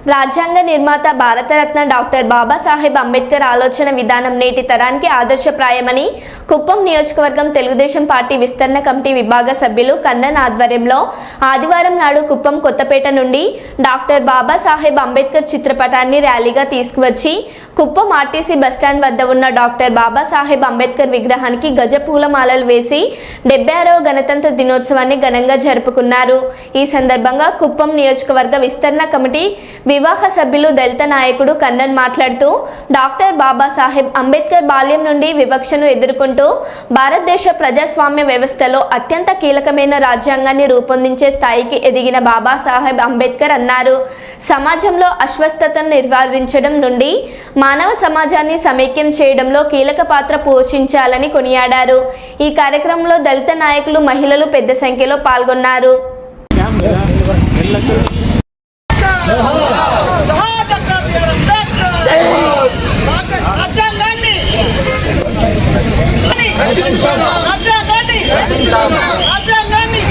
రాజ్యాంగ నిర్మాత భారతరత్న డాక్టర్ బాబాసాహెబ్ అంబేద్కర్ ఆలోచన విధానం నేటి తరానికి ఆదర్శప్రాయమని కుప్పం నియోజకవర్గం తెలుగుదేశం పార్టీ విస్తరణ కమిటీ విభాగ సభ్యులు కన్నన్ ఆధ్వర్యంలో ఆదివారం నాడు కుప్పం కొత్తపేట నుండి డాక్టర్ బాబాసాహెబ్ అంబేద్కర్ చిత్రపటాన్ని ర్యాలీగా తీసుకువచ్చి కుప్పం ఆర్టీసీ బస్టాండ్ వద్ద ఉన్న డాక్టర్ బాబాసాహెబ్ అంబేద్కర్ విగ్రహానికి గజ పూలమాలలు వేసి 76వ గణతంత్ర దినోత్సవాన్ని ఘనంగా జరుపుకున్నారు. ఈ సందర్భంగా కుప్పం నియోజకవర్గ విస్తరణ కమిటీ వివాహ సభ్యులు దళిత నాయకుడు కన్నన్ మాట్లాడుతూ డాక్టర్ బాబాసాహెబ్ అంబేద్కర్ బాల్యం నుండి వివక్షను ఎదుర్కొంటూ భారతదేశ ప్రజాస్వామ్య వ్యవస్థలో అత్యంత కీలకమైన రాజ్యాంగాన్ని రూపొందించే స్థాయికి ఎదిగిన బాబాసాహెబ్ అంబేద్కర్ అన్నారు. సమాజంలో అస్వస్థతను నివారించడం నుండి మానవ సమాజాన్ని సమైక్యం చేయడంలో కీలక పాత్ర పోషించాలని కొనియాడారు. ఈ కార్యక్రమంలో దళిత నాయకులు, మహిళలు పెద్ద సంఖ్యలో పాల్గొన్నారు. రాజ్యాంగాన్ని